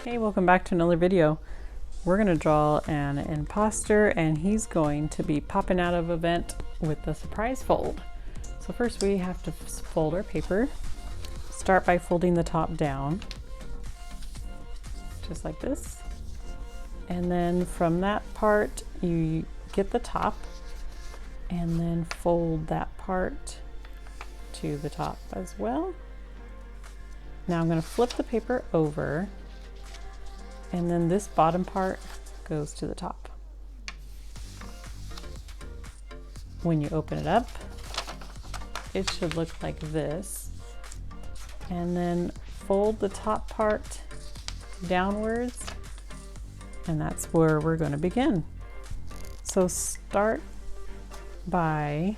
Hey, welcome back to another video. We're going to draw an imposter and he's going to be popping out of a vent with the surprise fold. So first we have to fold our paper. Start by folding the top down, just like this. And then from that part you get the top and then fold that part to the top as well. Now I'm going to flip the paper over, and then this bottom part goes to the top. When you open it up, it should look like this. And then fold the top part downwards, and that's where we're going to begin. So start by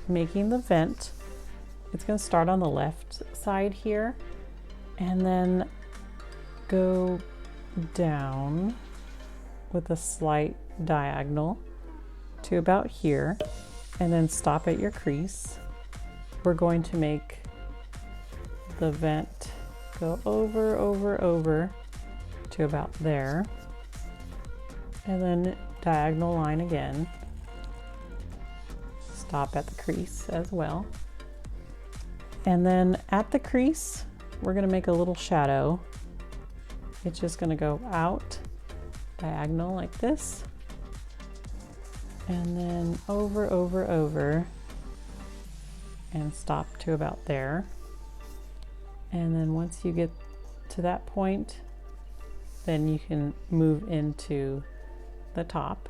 making the vent. It's going to start on the left side here, and then go down with a slight diagonal to about here, and then stop at your crease. We're going to make the vent go over to about there, and then diagonal line again. Stop at the crease as well. And then at the crease, we're going to make a little shadow. It's just going to go out diagonal like this, and then over and stop to about there. And then once you get to that point, then you can move into the top.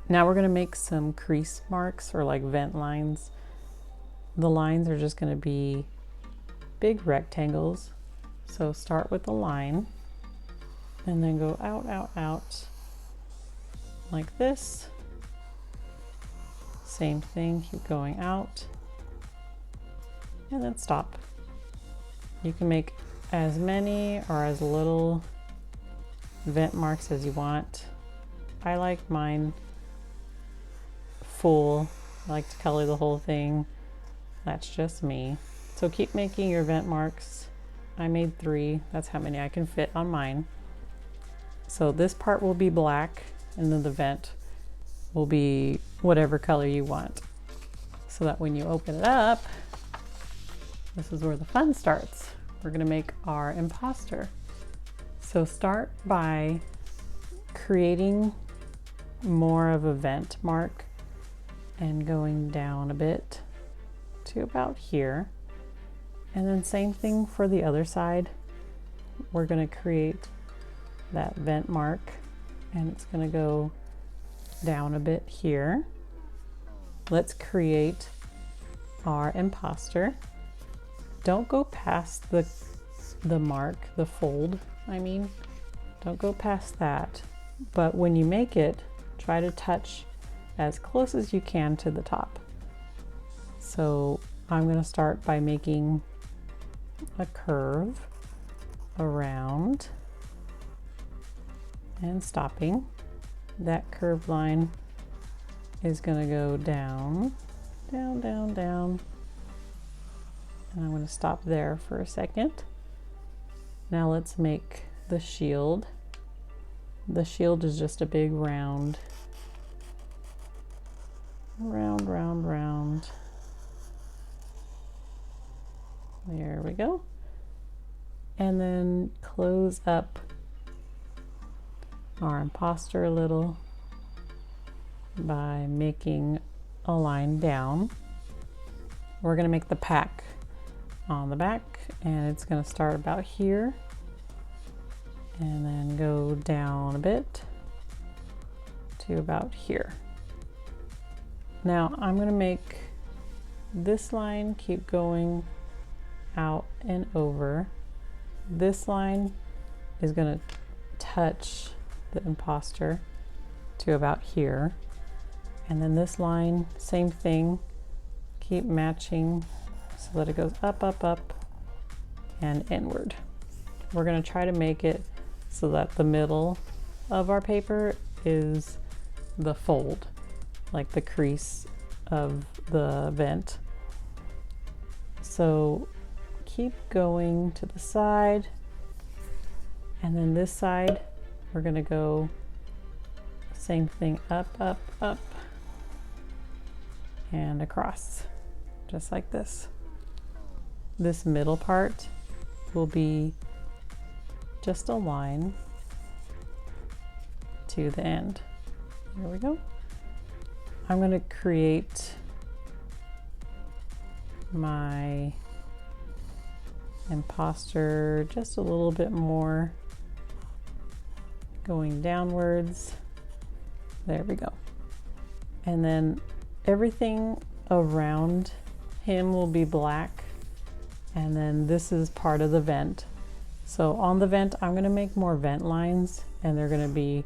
Now we're going to make some crease marks, or like vent lines. The lines are just going to be big rectangles. So start with the line and then go out like this. Same thing, keep going out and then stop. You can make as many or as little vent marks as you want. I like mine full. I like to color the whole thing. That's just me. So keep making your vent marks. I made 3. That's how many I can fit on mine. So this part will be black, and then the vent will be whatever color you want. So that when you open it up, this is where the fun starts. We're going to make our imposter. So start by creating more of a vent mark and going down a bit to about here. And then same thing for the other side. We're going to create that vent mark, and it's going to go down a bit here. Let's create our imposter. Don't go past the mark, the fold, I mean. Don't go past that. But when you make it, try to touch as close as you can to the top. So I'm going to start by making a curve around and stopping. That curved line is going to go down. And I'm going to stop there for a second. Now let's make the shield. The shield is just a big round. Round. There we go. And then close up our imposter a little by making a line down. We're going to make the pack on the back, and it's going to start about here and then go down a bit to about here. Now I'm going to make this line keep going out and over. This line is going to touch the imposter to about here, and then this line, same thing, keep matching so that it goes up and inward. We're going to try to make it so that the middle of our paper is the fold, like the crease of the vent. So keep going to the side And then this side, we're gonna go same thing, up, up, up, and across, just like this. This middle part will be just a line to the end. There we go. I'm gonna create my imposter just a little bit more going downwards. There we go. And then everything around him will be black. And then this is part of the vent. So on the vent, I'm gonna make more vent lines, and they're gonna be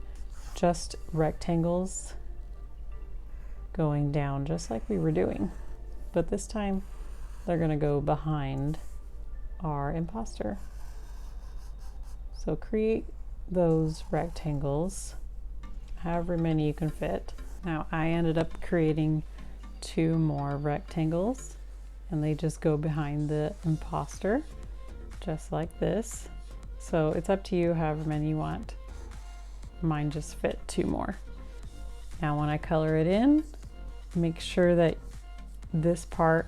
just rectangles going down just like we were doing. But this time they're gonna go behind our imposter. So create those rectangles, however many you can fit. Now I ended up creating 2 more rectangles, and they just go behind the imposter, just like this. So it's up to you however many you want. Mine just fit 2 more. Now when I color it in, make sure that this part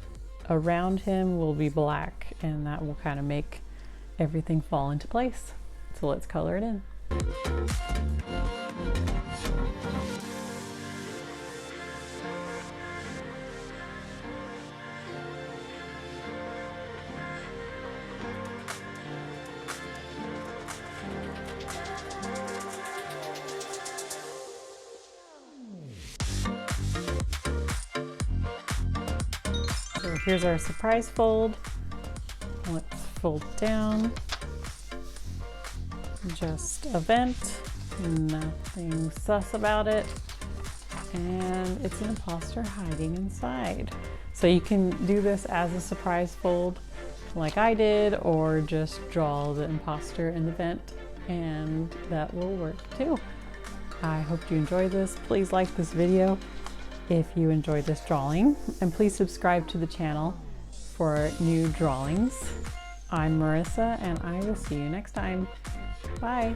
around him will be black, and that will kind of make everything fall into place. So let's color it in. So here's our surprise fold. Let's fold down. Just a vent, nothing sus about it. And it's an imposter hiding inside. So you can do this as a surprise fold like I did, or just draw the imposter in the vent, and that will work too. I hope you enjoyed this. Please like this video if you enjoyed this drawing, and please subscribe to the channel for new drawings. I'm Marissa, and I will see you next time. Bye.